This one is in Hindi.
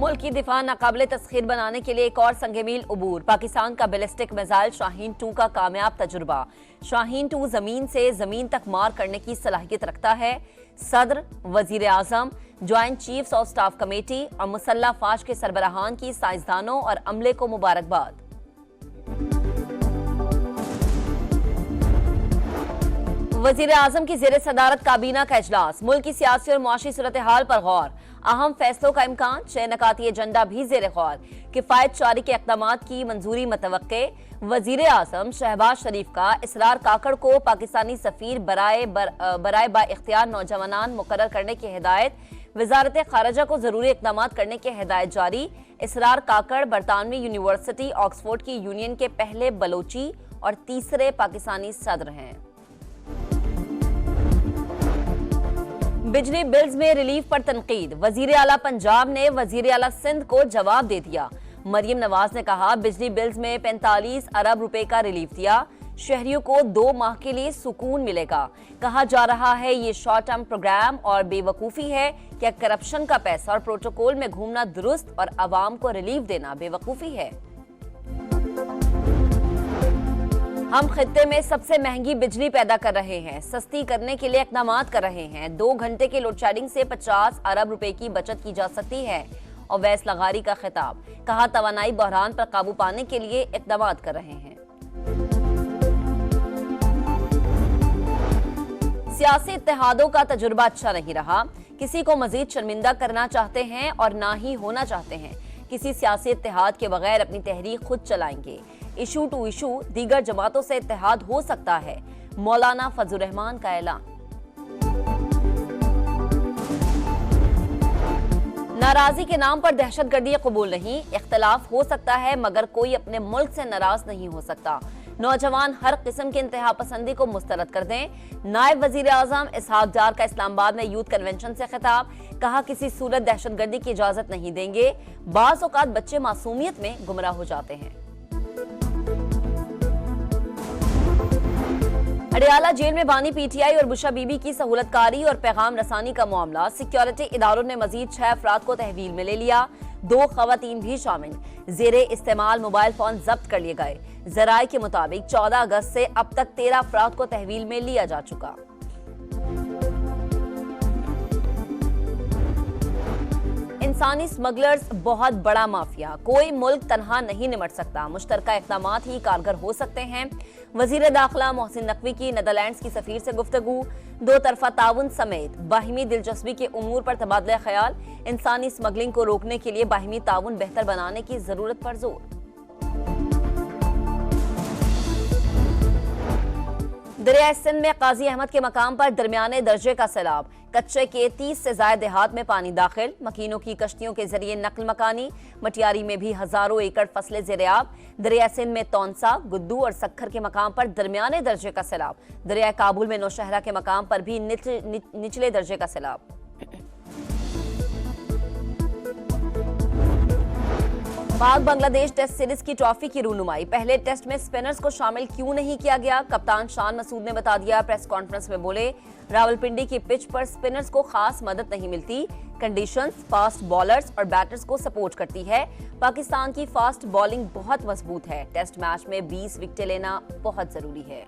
मुल्क की दिफा नाकाबिले तस्खीर बनाने के लिए एक और संग-ए-मील उबूर। पाकिस्तान का बैलिस्टिक मिसाइल शाहीन 2 का कामयाब तजुर्बा। शाहीन 2 जमीन से जमीन तक मार करने की सलाहियत रखता है। सदर, वजीर आजम, joint chiefs of staff committee और मुसल्लह फाज के सरबराहान की साइंसदानों और अमले को मुबारकबाद। वजीर आजम की जेर सदारत काबीना का इजलास। मुल्क की सियासी और मुआशी सूरत हाल पर गौर। अहम फैसलों का इम्कान। 6 नकाती एजेंडा भी जेर गौर। किफायत जारी के इक़दामात की मंजूरी मुतवक्के। वजीर आजम शहबाज शरीफ का इसरार काकड़ को पाकिस्तानी सफीर बराए बा इख्तियार नौजवान मुकर्रर करने की हिदायत। वजारत खारजा को जरूरी इक़दामात करने की हिदायत जारी। इसरार काकड़ बरतानवी यूनिवर्सिटी ऑक्सफोर्ड की यूनियन के पहले बलोची और तीसरे पाकिस्तानी सदर हैं। बिजली बिल्स में रिलीफ पर तनकीद। वजीर आला पंजाब ने वजीर आला सिंध को जवाब दे दिया। मरियम नवाज ने कहा, बिजली बिल्स में 45 अरब रुपए का रिलीफ दिया, शहरियों को 2 माह के लिए सुकून मिलेगा। कहा जा रहा है ये शॉर्ट टर्म प्रोग्राम और बेवकूफ़ी है। क्या करप्शन का पैसा और प्रोटोकॉल में घूमना दुरुस्त और आवाम को रिलीफ देना बेवकूफ़ी है? हम खित्ते में सबसे महंगी बिजली पैदा कर रहे हैं, सस्ती करने के लिए इक़दामात कर रहे हैं। 2 घंटे के लोड शेडिंग से 50 अरब रुपए की बचत की जा सकती है। अवैस लगारी का खिताब। कहा, तवानाई बहरान पर काबू पाने के लिए इक़दामात कर रहे हैं। सियासी इत्तेहादों का तजुर्बा अच्छा नहीं रहा। किसी को मजीद शर्मिंदा करना चाहते हैं और ना ही होना चाहते हैं। किसी सियासी इत्तेहाद के बगैर अपनी तहरीक खुद चलाएंगे। इशू टू इशू दीगर जमातों से इत्तेहाद हो सकता है। मौलाना फजलुर रहमान का ऐलान। नाराजगी के नाम पर दहशतगर्दी कबूल नहीं। इख्तलाफ हो सकता है मगर कोई अपने मुल्क से नाराज नहीं हो सकता। नौजवान हर किस्म की इंतहा पसंदी को मुस्तरद कर दें। नायब वजीर आजम इसहाक डार का इस्लामाबाद में यूथ कन्वेंशन से खिताब। कहा, किसी सूरत दहशतगर्दी की इजाजत नहीं देंगे। बाज़ औक़ात बच्चे मासूमियत में गुमराह हो जाते हैं। अडियाला जेल में बानी पीटीआई और बुशा बीबी की सहूलतकारी और पैगाम रसानी का मामला। सिक्योरिटी इदारों ने मजीद 6 अफराद को तहवील में ले लिया। 2 खवातीन भी शामिल। जेरे इस्तेमाल मोबाइल फोन जब्त कर लिए गए। जराये के मुताबिक 14 अगस्त से अब तक 13 अफराद को तहवील में लिया जा चुका। इंसानी स्मगलर्स बहुत बड़ा माफिया। कोई मुल्क तनहा नहीं निमट सकता। मुश्तरका इक़दामात ही कारगर हो सकते हैं। वजीर दाखिला मोहसिन नकवी की नीदरलैंड्स की सफीर से गुफ्तगू। 2 तरफा ताउन समेत बाहिमी दिलचस्पी के उमूर पर तबादला ख्याल। इंसानी स्मगलिंग को रोकने के लिए बाहिमी ताउन बेहतर बनाने की जरूरत पर जोर। दरिया सिंध में काजी अहमद के मकाम पर दरमियाने दर्जे का सैलाब। कच्चे के 30 से ज्यादा देहात में पानी दाखिल। मकीनों की कश्तियों के जरिए नकल मकानी। मटियारी में भी हजारों एकड़ फसलें ज़ेर-ए-आब। दरिया सिंध में तौनसा, गुद्दू और सक्खर के मकाम पर दरमियाने दर्जे का सैलाब। दरिया काबुल में नौशहरा के मकाम पर भी निचले दर्जे का सैलाब। पाक बांग्लादेश टेस्ट सीरीज की ट्रॉफी की रूनुमाई। पहले टेस्ट में स्पिनर्स को शामिल क्यों नहीं किया गया? कप्तान शान मसूद ने बता दिया। प्रेस कॉन्फ्रेंस में बोले, रावलपिंडी की पिच पर स्पिनर्स को खास मदद नहीं मिलती। कंडीशंस फास्ट बॉलर्स और बैटर्स को सपोर्ट करती है। पाकिस्तान की फास्ट बॉलिंग बहुत मजबूत है। टेस्ट मैच में 20 विकेटें लेना बहुत जरूरी है।